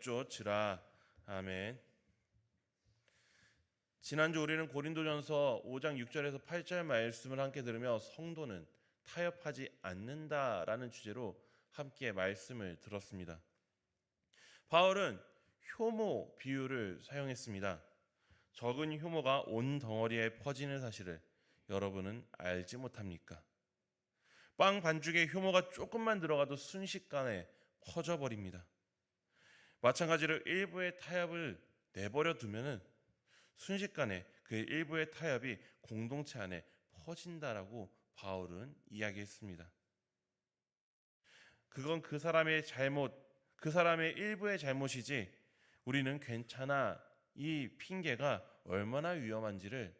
내쫓으라. 아멘. 지난주 우리는 고린도전서 5장 6절에서 8절 말씀을 함께 들으며 성도는 타협하지 않는다라는 주제로 함께 말씀을 들었습니다. 바울은 효모 비유를 사용했습니다. 적은 효모가 온 덩어리에 퍼지는 사실을 여러분은 알지 못합니까? 빵 반죽에 효모가 조금만 들어가도 순식간에 퍼져버립니다. 마찬가지로 일부의 타협을 내버려 두면은 순식간에 그 일부의 타협이 공동체 안에 퍼진다라고 바울은 이야기했습니다. 그건 그 사람의 잘못, 그 사람의 일부의 잘못이지 우리는 괜찮아, 이 핑계가 얼마나 위험한지를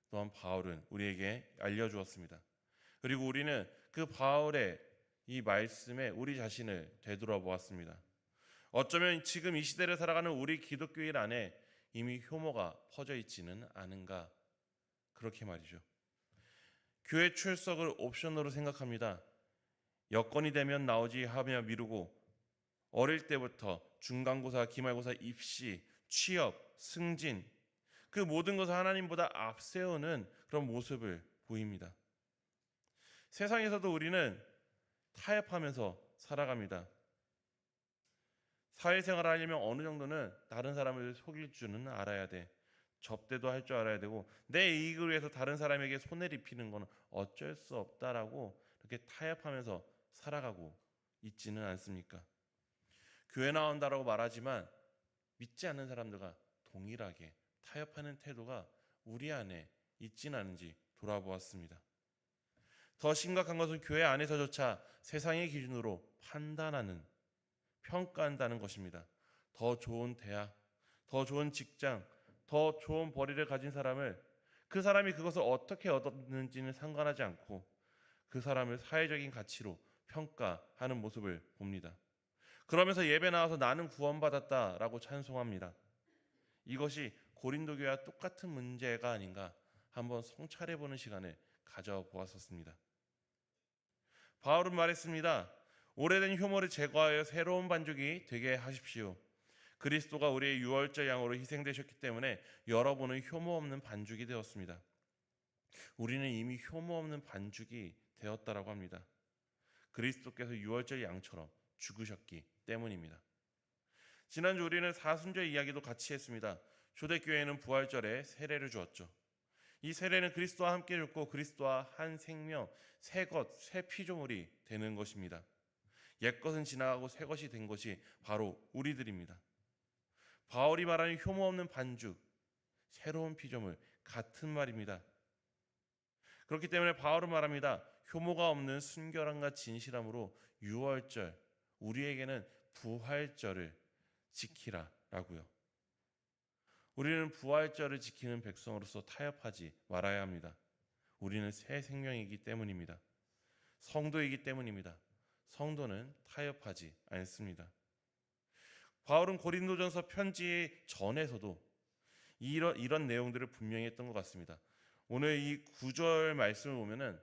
또한 바울은 우리에게 알려주었습니다. 그리고 우리는 그 바울의 이 말씀에 우리 자신을 되돌아보았습니다. 어쩌면 지금 이 시대를 살아가는 우리 기독교인 안에 이미 효모가 퍼져 있지는 않은가, 그렇게 말이죠. 교회 출석을 옵션으로 생각합니다. 여건이 되면 나오지 하며 미루고 어릴 때부터 중간고사, 기말고사, 입시, 취업, 승진, 그 모든 것을 하나님보다 앞세우는 그런 모습을 보입니다. 세상에서도 우리는 타협하면서 살아갑니다. 사회생활을 하려면 어느 정도는 다른 사람을 속일 줄은 알아야 돼. 접대도 할 줄 알아야 되고 내 이익을 위해서 다른 사람에게 손해를 입히는 건 어쩔 수 없다라고 이렇게 타협하면서 살아가고 있지는 않습니까? 교회 나온다라고 말하지만 믿지 않는 사람들과 동일하게 타협하는 태도가 우리 안에 있지는 않은지 돌아보았습니다. 더 심각한 것은 교회 안에서조차 세상의 기준으로 판단하는, 평가한다는 것입니다. 더 좋은 대학, 더 좋은 직장, 더 좋은 벌이를 가진 사람을 그 사람이 그것을 어떻게 얻었는지는 상관하지 않고 그 사람을 사회적인 가치로 평가하는 모습을 봅니다. 그러면서 예배 나와서 나는 구원받았다라고 찬송합니다. 이것이 고린도 교회와 똑같은 문제가 아닌가 한번 성찰해보는 시간을 가져보았었습니다. 바울은 말했습니다. 오래된 효모를 제거하여 새로운 반죽이 되게 하십시오. 그리스도가 우리의 유월절 양으로 희생되셨기 때문에 여러분은 효모 없는 반죽이 되었습니다. 우리는 이미 효모 없는 반죽이 되었다라고 합니다. 그리스도께서 유월절 양처럼 죽으셨기 때문입니다. 지난주 우리는 사순절 이야기도 같이 했습니다. 초대교회는 부활절에 세례를 주었죠. 이 세례는 그리스도와 함께 죽고 그리스도와 한 생명, 새 것, 새 피조물이 되는 것입니다. 옛것은 지나가고 새 것이 된 것이 바로 우리들입니다. 바울이 말하는 효모 없는 반죽, 새로운 피조물, 같은 말입니다. 그렇기 때문에 바울은 말합니다. 효모가 없는 순결함과 진실함으로 유월절, 우리에게는 부활절을 지키라라고요. 우리는 부활절을 지키는 백성으로서 타협하지 말아야 합니다. 우리는 새 생명이기 때문입니다. 성도이기 때문입니다. 성도는 타협하지 않습니다. 바울은 고린도전서 편지 전에서도 이런 내용들을 분명히 했던 것 같습니다. 오늘 이 9절 말씀을 보면은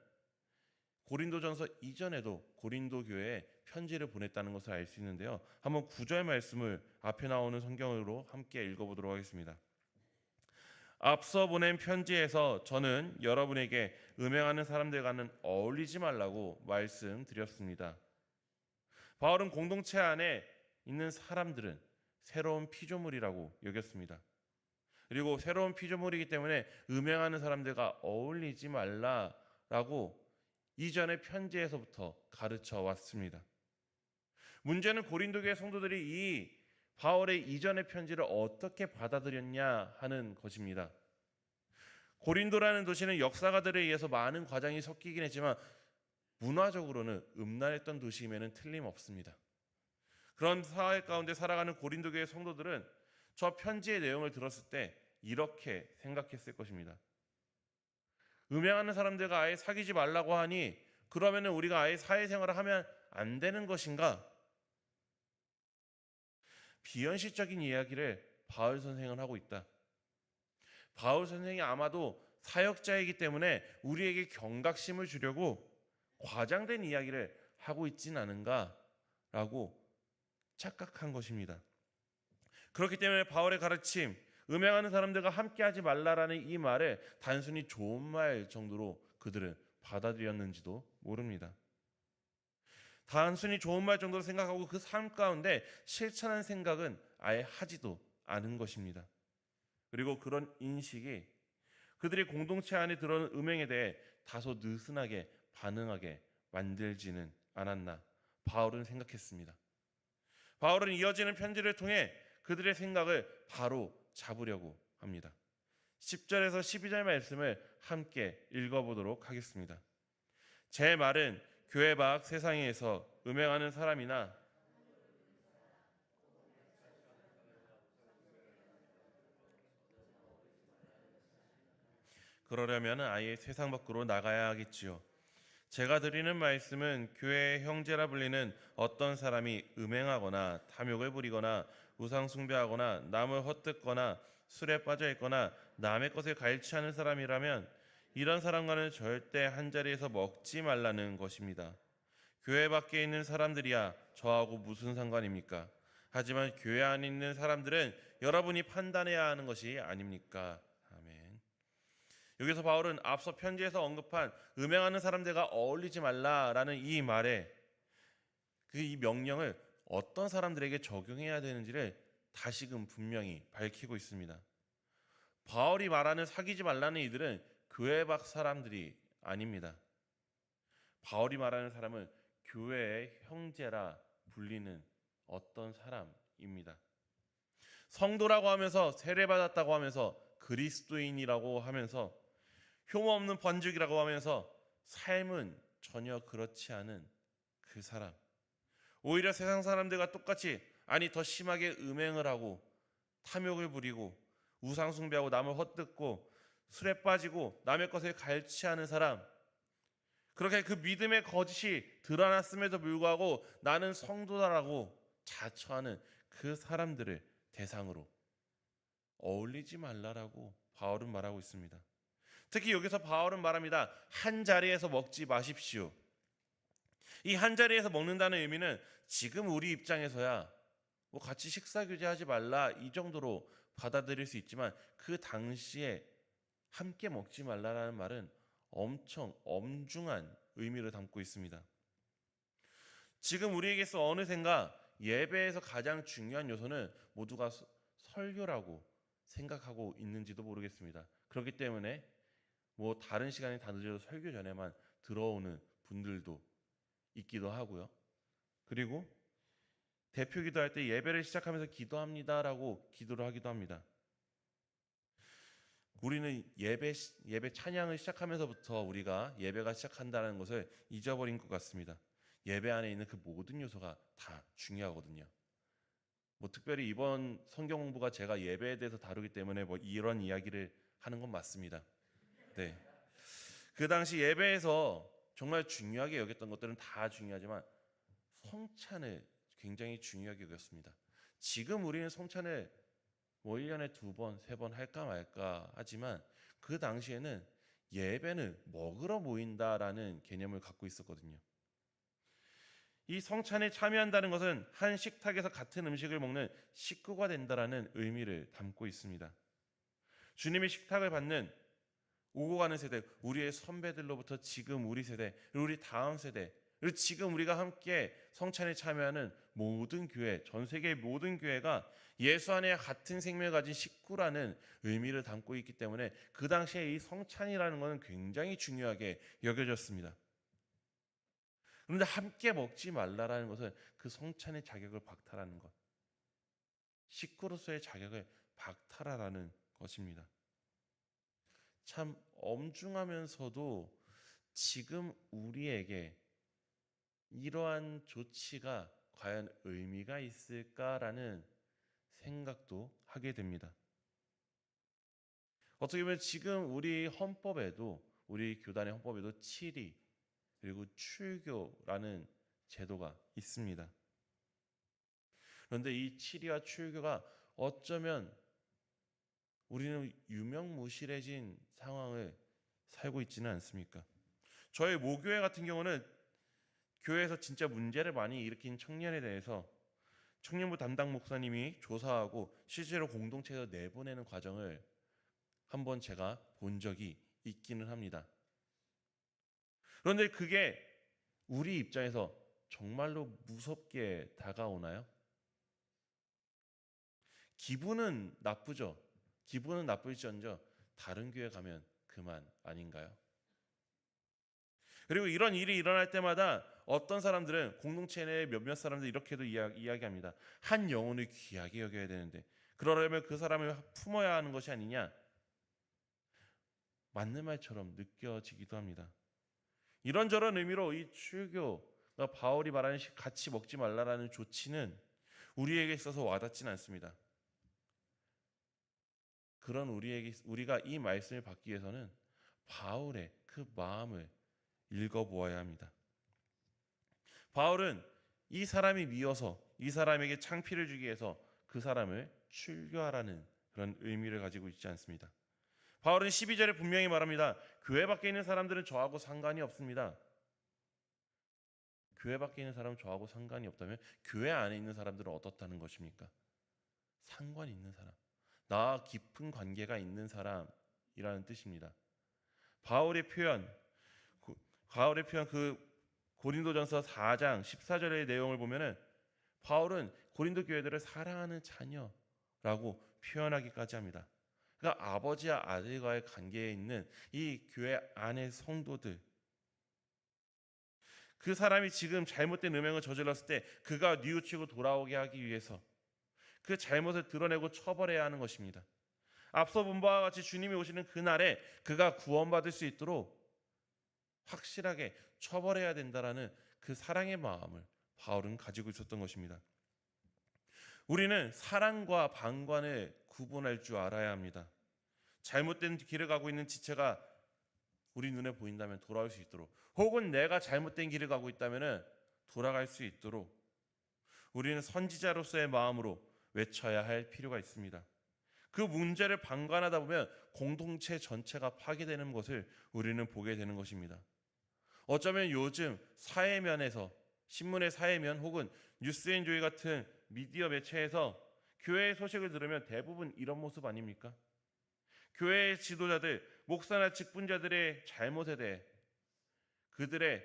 고린도전서 이전에도 고린도 교회에 편지를 보냈다는 것을 알 수 있는데요. 한번 9절 말씀을 앞에 나오는 성경으로 함께 읽어보도록 하겠습니다. 앞서 보낸 편지에서 저는 여러분에게 음행하는 사람들과는 어울리지 말라고 말씀드렸습니다. 바울은 공동체 안에 있는 사람들은 새로운 피조물이라고 여겼습니다. 그리고 새로운 피조물이기 때문에 음행하는 사람들과 어울리지 말라라고 이전의 편지에서부터 가르쳐 왔습니다. 문제는 고린도 교회 성도들이 이 바울의 이전의 편지를 어떻게 받아들였냐 하는 것입니다. 고린도라는 도시는 역사가들에 의해서 많은 과장이 섞이긴 했지만 문화적으로는 음란했던 도시임에는 틀림없습니다. 그런 사회 가운데 살아가는 고린도 교회 성도들은 저 편지의 내용을 들었을 때 이렇게 생각했을 것입니다. 음행하는 사람들과 아예 사귀지 말라고 하니 그러면 우리가 아예 사회생활을 하면 안 되는 것인가? 비현실적인 이야기를 바울 선생은 하고 있다. 바울 선생이 아마도 사역자이기 때문에 우리에게 경각심을 주려고 과장된 이야기를 하고 있진 않은가라고 착각한 것입니다. 그렇기 때문에 바울의 가르침, 음행하는 사람들과 함께하지 말라라는 이 말을 단순히 좋은 말 정도로 그들은 받아들였는지도 모릅니다. 단순히 좋은 말 정도로 생각하고 그 삶 가운데 실천한 생각은 아예 하지도 않은 것입니다. 그리고 그런 인식이 그들의 공동체 안에 들어오는 음행에 대해 다소 느슨하게 반응하게 만들지는 않았나 바울은 생각했습니다. 바울은 이어지는 편지를 통해 그들의 생각을 바로 잡으려고 합니다. 10절에서 12절 말씀을 함께 읽어보도록 하겠습니다. 제 말은 교회 밖 세상에서 음행하는 사람이나 그러려면 아예 세상 밖으로 나가야 하겠지요. 제가 드리는 말씀은 교회의 형제라 불리는 어떤 사람이 음행하거나 탐욕을 부리거나 우상 숭배하거나 남을 헛뜯거나 술에 빠져 있거나 남의 것을 갈취하는 사람이라면 이런 사람과는 절대 한 자리에서 먹지 말라는 것입니다. 교회 밖에 있는 사람들이야 저하고 무슨 상관입니까? 하지만 교회 안에 있는 사람들은 여러분이 판단해야 하는 것이 아닙니까? 아멘. 여기서 바울은 앞서 편지에서 언급한 음행하는 사람들과 어울리지 말라라는 이 말에 이 명령을 어떤 사람들에게 적용해야 되는지를 다시금 분명히 밝히고 있습니다. 바울이 말하는 사귀지 말라는 이들은 교회 밖 사람들이 아닙니다. 바울이 말하는 사람은 교회의 형제라 불리는 어떤 사람입니다. 성도라고 하면서 세례받았다고 하면서 그리스도인이라고 하면서 흉 없는 번죽이라고 하면서 삶은 전혀 그렇지 않은 그 사람. 오히려 세상 사람들과 똑같이 아니 더 심하게 음행을 하고 탐욕을 부리고 우상 숭배하고 남을 헛뜯고 술에 빠지고 남의 것을 갈취하는 사람. 그렇게 그 믿음의 거짓이 드러났음에도 불구하고 나는 성도다라고 자처하는 그 사람들을 대상으로 어울리지 말라라고 바울은 말하고 있습니다. 특히 여기서 바울은 말합니다. 한 자리에서 먹지 마십시오. 이 한 자리에서 먹는다는 의미는 지금 우리 입장에서야 뭐 같이 식사 교제하지 말라 이 정도로 받아들일 수 있지만 그 당시에 함께 먹지 말라라는 말은 엄청 엄중한 의미를 담고 있습니다. 지금 우리에게서 어느샌가 예배에서 가장 중요한 요소는 모두가 설교라고 생각하고 있는지도 모르겠습니다. 그렇기 때문에 뭐 다른 시간이 다 늦어도 설교 전에만 들어오는 분들도 있기도 하고요. 그리고 대표 기도할 때 예배를 시작하면서 기도합니다라고 기도를 하기도 합니다. 우리는 예배 찬양을 시작하면서부터 우리가 예배가 시작한다는 것을 잊어버린 것 같습니다. 예배 안에 있는 그 모든 요소가 다 중요하거든요. 뭐 특별히 이번 성경 공부가 제가 예배에 대해서 다루기 때문에 뭐 이런 이야기를 하는 건 맞습니다. 네. 그 당시 예배에서 정말 중요하게 여겼던 것들은 다 중요하지만 성찬을 굉장히 중요하게 여겼습니다. 지금 우리는 성찬을 뭐 1년에 2번, 3번 할까 말까 하지만 그 당시에는 예배는 먹으러 모인다라는 개념을 갖고 있었거든요. 이 성찬에 참여한다는 것은 한 식탁에서 같은 음식을 먹는 식구가 된다라는 의미를 담고 있습니다. 주님의 식탁을 받는 오고 가는 세대, 우리의 선배들로부터 지금 우리 세대, 우리 다음 세대, 그리고 지금 우리가 함께 성찬에 참여하는 모든 교회, 전 세계의 모든 교회가 예수 안에 같은 생명을 가진 식구라는 의미를 담고 있기 때문에 그 당시에 이 성찬이라는 것은 굉장히 중요하게 여겨졌습니다. 그런데 함께 먹지 말라라는 것은 그 성찬의 자격을 박탈하는 것, 식구로서의 자격을 박탈하라는 것입니다. 참 엄중하면서도 지금 우리에게 이러한 조치가 과연 의미가 있을까라는 생각도 하게 됩니다. 어떻게 보면 지금 우리 헌법에도 우리 교단의 헌법에도 칠의 그리고 출교라는 제도가 있습니다. 그런데 이 칠의와 출교가 어쩌면 우리는 유명무실해진 상황을 살고 있지는 않습니까? 저희 모교회 같은 경우는 교회에서 진짜 문제를 많이 일으킨 청년에 대해서 청년부 담당 목사님이 조사하고 실제로 공동체에서 내보내는 과정을 한번 제가 본 적이 있기는 합니다. 그런데 그게 우리 입장에서 정말로 무섭게 다가오나요? 기분은 나쁘죠. 기분은 나쁠지언정 다른 교회 가면 그만 아닌가요? 그리고 이런 일이 일어날 때마다 어떤 사람들은 공동체 내 몇몇 사람들 이렇게도 이야기합니다. 한 영혼을 귀하게 여겨야 되는데 그러려면 그 사람을 품어야 하는 것이 아니냐? 맞는 말처럼 느껴지기도 합니다. 이런저런 의미로 이 출교가 바울이 말하는 같이 먹지 말라라는 조치는 우리에게 있어서 와닿지는 않습니다. 그런 우리가 이 말씀을 받기 위해서는 바울의 그 마음을 읽어보아야 합니다. 바울은 이 사람이 미워서 이 사람에게 창피를 주기 위해서 그 사람을 출교하라는 그런 의미를 가지고 있지 않습니다. 바울은 12절에 분명히 말합니다. 교회 밖에 있는 사람들은 저하고 상관이 없습니다. 교회 밖에 있는 사람은 저하고 상관이 없다면 교회 안에 있는 사람들은 어떻다는 것입니까? 상관 있는 사람, 나와 깊은 관계가 있는 사람이라는 뜻입니다. 바울의 표현 그 고린도전서 4장 14절의 내용을 보면은 바울은 고린도 교회들을 사랑하는 자녀라고 표현하기까지 합니다. 그러니까 아버지와 아들과의 관계에 있는 이 교회 안의 성도들, 그 사람이 지금 잘못된 음행을 저질렀을 때 그가 뉘우치고 돌아오게 하기 위해서 그 잘못을 드러내고 처벌해야 하는 것입니다. 앞서 본 바와 같이 주님이 오시는 그날에 그가 구원받을 수 있도록 확실하게 처벌해야 된다라는 그 사랑의 마음을 바울은 가지고 있었던 것입니다. 우리는 사랑과 방관을 구분할 줄 알아야 합니다. 잘못된 길을 가고 있는 지체가 우리 눈에 보인다면 돌아올 수 있도록, 혹은 내가 잘못된 길을 가고 있다면 돌아갈 수 있도록 우리는 선지자로서의 마음으로 외쳐야 할 필요가 있습니다. 그 문제를 방관하다 보면 공동체 전체가 파괴되는 것을 우리는 보게 되는 것입니다. 어쩌면 요즘 사회면에서, 신문의 사회면 혹은 뉴스앤조이 같은 미디어 매체에서 교회의 소식을 들으면 대부분 이런 모습 아닙니까? 교회의 지도자들, 목사나 직분자들의 잘못에 대해, 그들의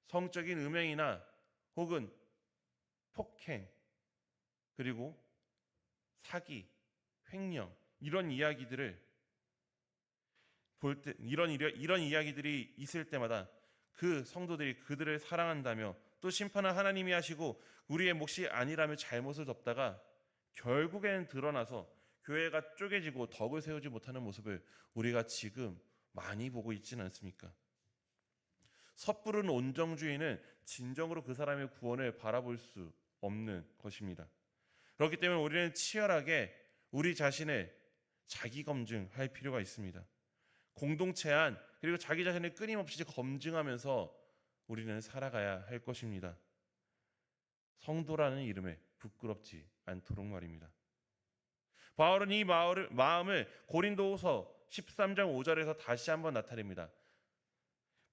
성적인 음행이나 혹은 폭행, 그리고 사기, 횡령, 이런 이야기들을 볼 때, 이런 이야기들이 있을 때마다 그 성도들이 그들을 사랑한다며 또 심판은 하나님이 하시고 우리의 몫이 아니라며 잘못을 덮다가 결국에는 드러나서 교회가 쪼개지고 덕을 세우지 못하는 모습을 우리가 지금 많이 보고 있지는 않습니까? 섣부른 온정주의는 진정으로 그 사람의 구원을 바라볼 수 없는 것입니다. 그렇기 때문에 우리는 치열하게 우리 자신을 자기 검증할 필요가 있습니다. 공동체 안 그리고 자기 자신을 끊임없이 검증하면서 우리는 살아가야 할 것입니다. 성도라는 이름에 부끄럽지 않도록 말입니다. 바울은 이 마음을 고린도후서 13장 5절에서 다시 한번 나타냅니다.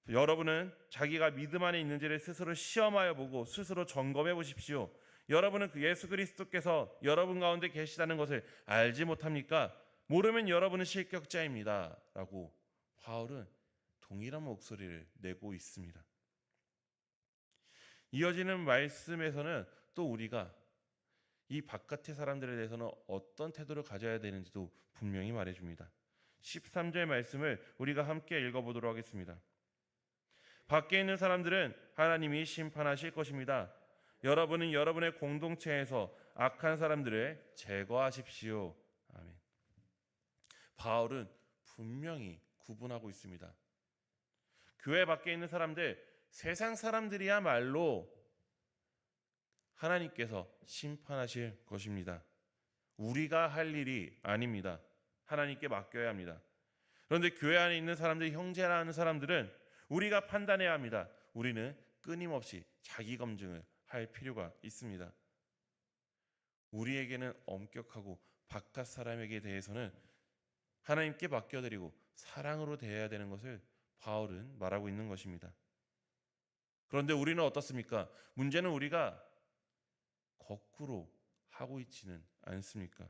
여러분은 자기가 믿음 안에 있는지를 스스로 시험하여 보고 스스로 점검해 보십시오. 여러분은 그 예수 그리스도께서 여러분 가운데 계시다는 것을 알지 못합니까? 모르면 여러분은 실격자입니다. 라고 바울은 동일한 목소리를 내고 있습니다. 이어지는 말씀에서는 또 우리가 이 바깥의 사람들에 대해서는 어떤 태도를 가져야 되는지도 분명히 말해줍니다. 13절 말씀을 우리가 함께 읽어보도록 하겠습니다. 밖에 있는 사람들은 하나님이 심판하실 것입니다. 여러분은 여러분의 공동체에서 악한 사람들을 제거하십시오. 아멘. 바울은 분명히 구분하고 있습니다. 교회 밖에 있는 사람들, 세상 사람들이야말로 하나님께서 심판하실 것입니다. 우리가 할 일이 아닙니다. 하나님께 맡겨야 합니다. 그런데 교회 안에 있는 사람들, 형제라는 사람들은 우리가 판단해야 합니다. 우리는 끊임없이 자기 검증을 할 필요가 있습니다. 우리에게는 엄격하고 바깥 사람에게 대해서는 하나님께 맡겨드리고 사랑으로 대해야 되는 것을 바울은 말하고 있는 것입니다. 그런데 우리는 어떻습니까? 문제는 우리가 거꾸로 하고 있지는 않습니까?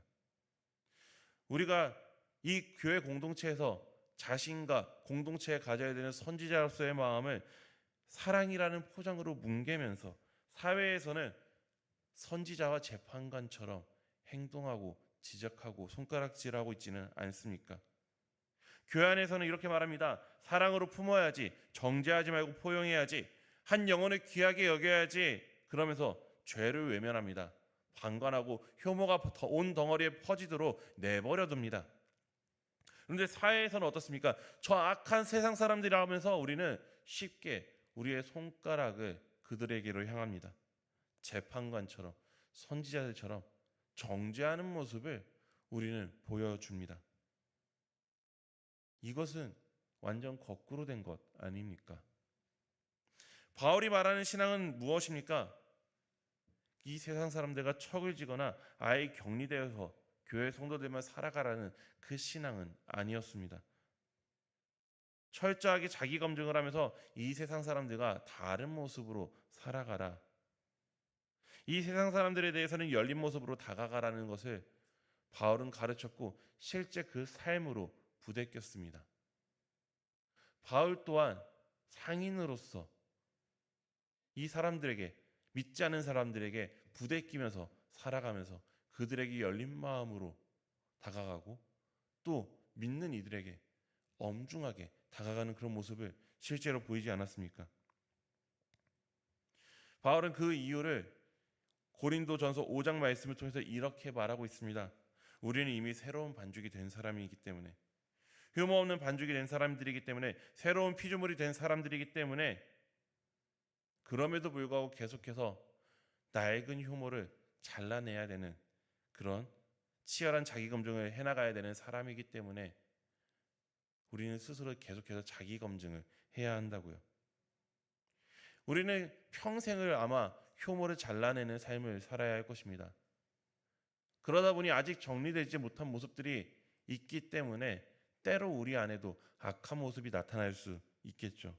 우리가 이 교회 공동체에서 자신과 공동체에 가져야 되는 선지자로서의 마음을 사랑이라는 포장으로 뭉개면서 사회에서는 선지자와 재판관처럼 행동하고 지적하고 손가락질하고 있지는 않습니까? 교회 안에서는 이렇게 말합니다. 사랑으로 품어야지, 정죄하지 말고 포용해야지, 한 영혼을 귀하게 여겨야지. 그러면서 죄를 외면합니다. 방관하고 혐오가 온 덩어리에 퍼지도록 내버려둡니다. 그런데 사회에서는 어떻습니까? 저 악한 세상 사람들이라 하면서 우리는 쉽게 우리의 손가락을 그들에게로 향합니다. 재판관처럼 선지자들처럼 정죄하는 모습을 우리는 보여줍니다. 이것은 완전 거꾸로 된 것 아닙니까? 바울이 말하는 신앙은 무엇입니까? 이 세상 사람들과 척을 지거나 아예 격리되어서 교회 성도들만 살아가라는 그 신앙은 아니었습니다. 철저하게 자기 검증을 하면서 이 세상 사람들과 다른 모습으로 살아가라. 이 세상 사람들에 대해서는 열린 모습으로 다가가라는 것을 바울은 가르쳤고 실제 그 삶으로 부대꼈습니다. 바울 또한 상인으로서 이 사람들에게, 믿지 않는 사람들에게 부대끼면서 살아가면서 그들에게 열린 마음으로 다가가고 또 믿는 이들에게 엄중하게 다가가는 그런 모습을 실제로 보이지 않았습니까? 바울은 그 이유를 고린도전서 5장 말씀을 통해서 이렇게 말하고 있습니다. 우리는 이미 새로운 반죽이 된 사람이기 때문에, 흠 없는 반죽이 된 사람들이기 때문에, 새로운 피조물이 된 사람들이기 때문에, 그럼에도 불구하고 계속해서 낡은 효모를 잘라내야 되는 그런 치열한 자기 검증을 해나가야 되는 사람이기 때문에 우리는 스스로 계속해서 자기 검증을 해야 한다고요. 우리는 평생을 아마 효모를 잘라내는 삶을 살아야 할 것입니다. 그러다 보니 아직 정리되지 못한 모습들이 있기 때문에 때로 우리 안에도 악한 모습이 나타날 수 있겠죠.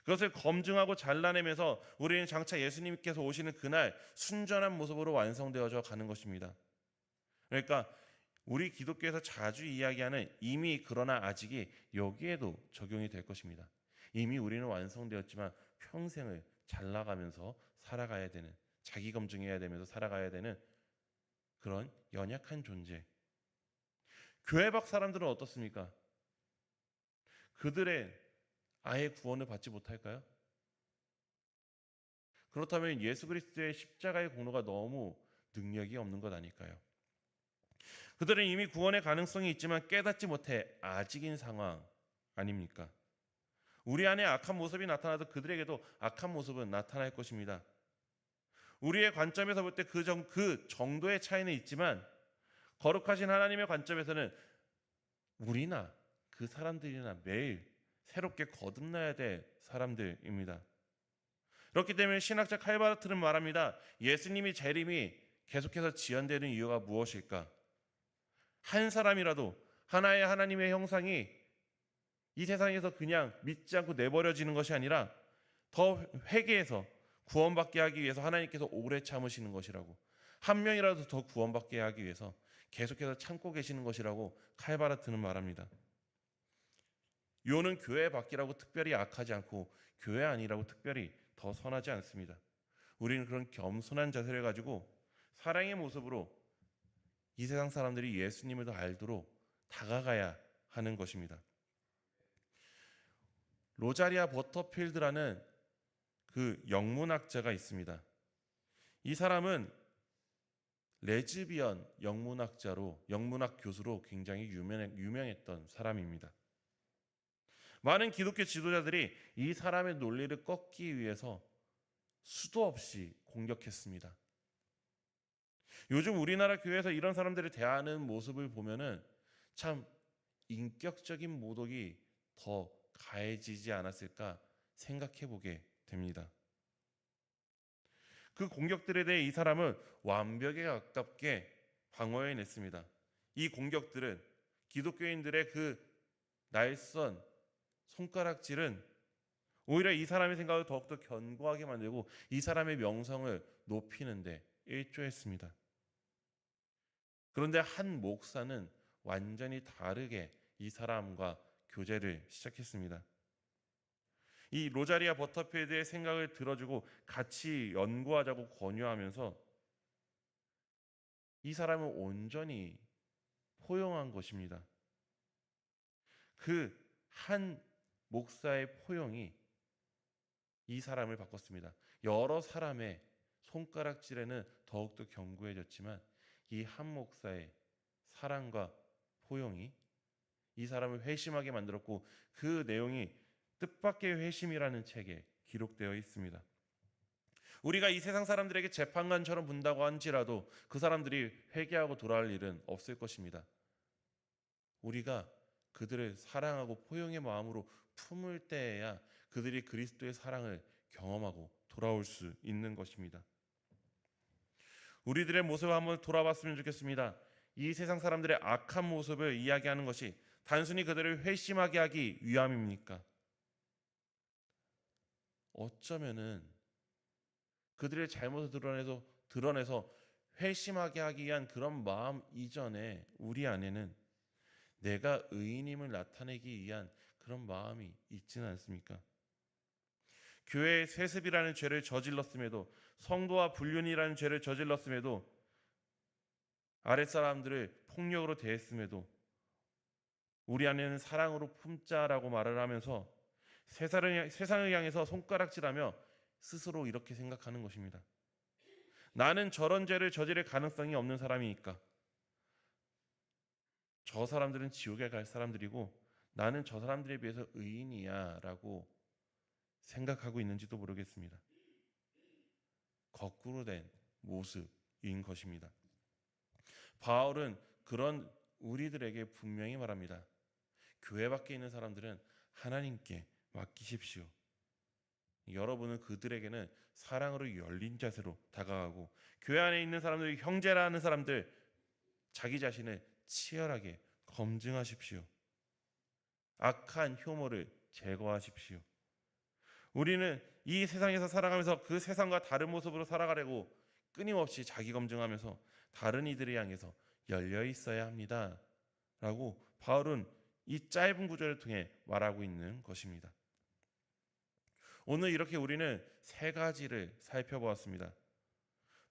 그것을 검증하고 잘라내면서 우리는 장차 예수님께서 오시는 그날 순전한 모습으로 완성되어져 가는 것입니다. 그러니까 우리 기독교에서 자주 이야기하는 이미 그러나 아직이 여기에도 적용이 될 것입니다. 이미 우리는 완성되었지만 평생을 잘나가면서 살아가야 되는, 자기 검증해야 되면서 살아가야 되는 그런 연약한 존재. 교회 밖 사람들은 어떻습니까? 그들의 아예 구원을 받지 못할까요? 그렇다면 예수 그리스도의 십자가의 공로가 너무 능력이 없는 것 아닐까요? 그들은 이미 구원의 가능성이 있지만 깨닫지 못해 아직인 상황 아닙니까? 우리 안에 악한 모습이 나타나도 그들에게도 악한 모습은 나타날 것입니다. 우리의 관점에서 볼 때 그 정도의 차이는 있지만 거룩하신 하나님의 관점에서는 우리나 그 사람들이나 매일 새롭게 거듭나야 될 사람들입니다. 그렇기 때문에 신학자 칼바르트는 말합니다. 예수님이 재림이 계속해서 지연되는 이유가 무엇일까? 한 사람이라도 하나의 하나님의 형상이 이 세상에서 그냥 믿지 않고 내버려지는 것이 아니라 더 회개해서 구원받게 하기 위해서 하나님께서 오래 참으시는 것이라고, 한 명이라도 더 구원받게 하기 위해서 계속해서 참고 계시는 것이라고 칼바르트는 말합니다. 요는 교회 밖이라고 특별히 악하지 않고 교회 안이라고 특별히 더 선하지 않습니다. 우리는 그런 겸손한 자세를 가지고 사랑의 모습으로 이 세상 사람들이 예수님을 더 알도록 다가가야 하는 것입니다. 로자리아 버터필드라는 그 영문학자가 있습니다. 이 사람은 레즈비언 영문학 교수로 굉장히 유명했던 사람입니다. 많은 기독교 지도자들이 이 사람의 논리를 꺾기 위해서 수도 없이 공격했습니다. 요즘 우리나라 교회에서 이런 사람들을 대하는 모습을 보면은 참 인격적인 모독이 더 가해지지 않았을까 생각해 보게 됩니다. 그 공격들에 대해 이 사람은 완벽에 가깝게 방어해냈습니다. 이 공격들은 기독교인들의 그 날선 손가락질은 오히려 이 사람의 생각을 더욱더 견고하게 만들고 이 사람의 명성을 높이는 데 일조했습니다. 그런데 한 목사는 완전히 다르게 이 사람과 교제를 시작했습니다. 이 로자리아 버터필드의 생각을 들어주고 같이 연구하자고 권유하면서 이 사람을 온전히 포용한 것입니다. 그 한 목사의 포용이 이 사람을 바꿨습니다. 여러 사람의 손가락질에는 더욱더 견고해졌지만 이 한 목사의 사랑과 포용이 이 사람을 회심하게 만들었고, 그 내용이 뜻밖의 회심이라는 책에 기록되어 있습니다. 우리가 이 세상 사람들에게 재판관처럼 본다고 한지라도 그 사람들이 회개하고 돌아올 일은 없을 것입니다. 우리가 그들을 사랑하고 포용의 마음으로 품을 때에야 그들이 그리스도의 사랑을 경험하고 돌아올 수 있는 것입니다. 우리들의 모습을 한번 돌아봤으면 좋겠습니다. 이 세상 사람들의 악한 모습을 이야기하는 것이 단순히 그들을 회심하게 하기 위함입니까? 어쩌면은 그들의 잘못을 드러내서 회심하게 하기 위한 그런 마음 이전에 우리 안에는 내가 의인임을 나타내기 위한 그런 마음이 있지는 않습니까? 교회의 세습이라는 죄를 저질렀음에도, 성도와 불륜이라는 죄를 저질렀음에도, 아랫사람들을 폭력으로 대했음에도 우리 안에는 사랑으로 품자라고 말을 하면서 세상을 향해서 손가락질하며 스스로 이렇게 생각하는 것입니다. 나는 저런 죄를 저지를 가능성이 없는 사람이니까, 저 사람들은 지옥에 갈 사람들이고 나는 저 사람들에 비해서 의인이야 라고 생각하고 있는지도 모르겠습니다. 거꾸로 된 모습인 것입니다. 바울은 그런 우리들에게 분명히 말합니다. 교회 밖에 있는 사람들은 하나님께 맡기십시오. 여러분은 그들에게는 사랑으로 열린 자세로 다가가고, 교회 안에 있는 사람들이 형제라는 사람들, 자기 자신을 치열하게 검증하십시오. 악한 혐오를 제거하십시오. 우리는 이 세상에서 살아가면서 그 세상과 다른 모습으로 살아가려고 끊임없이 자기 검증하면서 다른 이들을 향해서 열려 있어야 합니다 라고 바울은 이 짧은 구절을 통해 말하고 있는 것입니다. 오늘 이렇게 우리는 세 가지를 살펴보았습니다.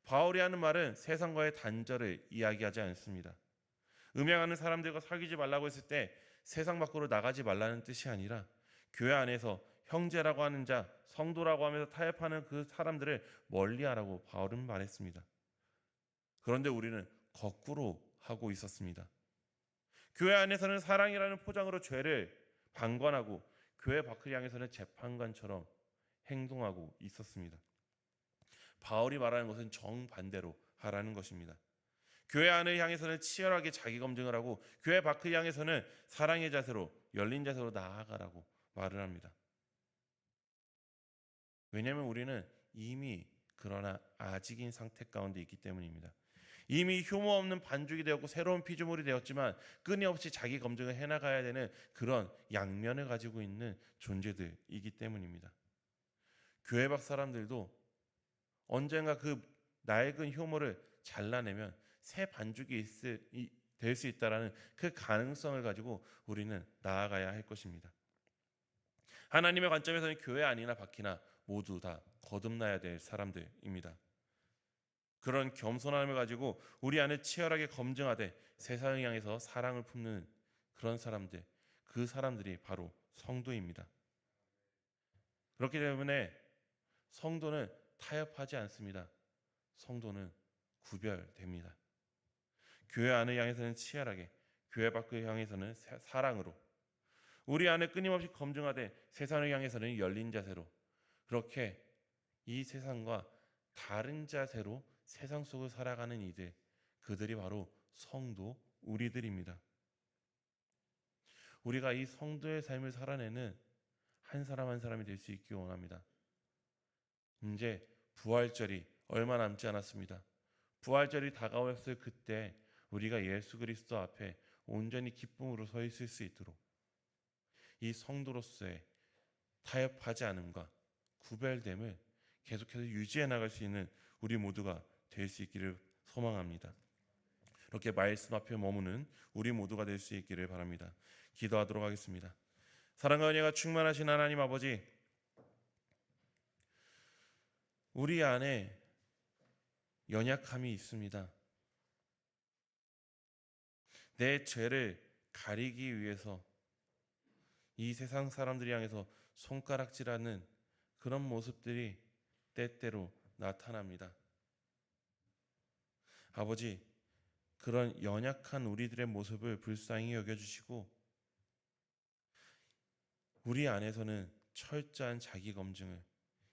바울이 하는 말은 세상과의 단절을 이야기하지 않습니다. 음행하는 사람들과 사귀지 말라고 했을 때 세상 밖으로 나가지 말라는 뜻이 아니라, 교회 안에서 형제라고 하는 자, 성도라고 하면서 타협하는 그 사람들을 멀리하라고 바울은 말했습니다. 그런데 우리는 거꾸로 하고 있었습니다. 교회 안에서는 사랑이라는 포장으로 죄를 방관하고, 교회 밖을 향해서는 재판관처럼 행동하고 있었습니다. 바울이 말하는 것은 정반대로 하라는 것입니다. 교회 안을 향해서는 치열하게 자기 검증을 하고, 교회 밖을 향해서는 사랑의 자세로, 열린 자세로 나아가라고 말을 합니다. 왜냐하면 우리는 이미 그러나 아직인 상태 가운데 있기 때문입니다. 이미 흉모 없는 반죽이 되었고 새로운 피조물이 되었지만 끊임없이 자기 검증을 해나가야 되는 그런 양면을 가지고 있는 존재들이기 때문입니다. 교회 밖 사람들도 언젠가 그 낡은 흉모를 잘라내면 새 반죽이 될 수 있다는 그 가능성을 가지고 우리는 나아가야 할 것입니다. 하나님의 관점에서는 교회 안이나 밖이나 모두 다 거듭나야 될 사람들입니다. 그런 겸손함을 가지고 우리 안에 치열하게 검증하되 세상을 향해서 사랑을 품는 그런 사람들, 그 사람들이 바로 성도입니다. 그렇기 때문에 성도는 타협하지 않습니다. 성도는 구별됩니다. 교회 안을 향해서는 치열하게, 교회 밖을 향해서는 사랑으로, 우리 안에 끊임없이 검증하되 세상을 향해서는 열린 자세로, 그렇게 이 세상과 다른 자세로 세상 속을 살아가는 이들, 그들이 바로 성도 우리들입니다. 우리가 이 성도의 삶을 살아내는 한 사람 한 사람이 될 수 있기 원합니다. 이제 부활절이 얼마 남지 않았습니다. 부활절이 다가왔을 그때 우리가 예수 그리스도 앞에 온전히 기쁨으로 서 있을 수 있도록 이 성도로서의 타협하지 않음과 구별됨을 계속해서 유지해 나갈 수 있는 우리 모두가 될 수 있기를 소망합니다. 이렇게 말씀 앞에 머무는 우리 모두가 될 수 있기를 바랍니다. 기도하도록 하겠습니다. 사랑과 은혜가 충만하신 하나님 아버지, 우리 안에 연약함이 있습니다. 내 죄를 가리기 위해서 이 세상 사람들이 향해서 손가락질하는 그런 모습들이 때때로 나타납니다. 아버지, 그런 연약한 우리들의 모습을 불쌍히 여겨주시고 우리 안에서는 철저한 자기 검증을,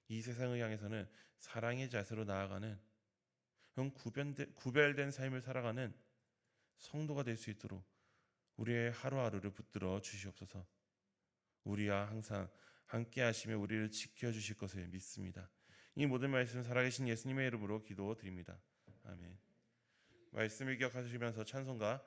이 세상을 향해서는 사랑의 자세로 나아가는 구별된 삶을 살아가는 성도가 될 수 있도록 우리의 하루하루를 붙들어 주시옵소서. 우리와 항상 함께 하시며 우리를 지켜주실 것을 믿습니다. 이 모든 말씀 살아계신 예수님의 이름으로 기도드립니다. 아멘. 말씀을 기억하시면서 찬송가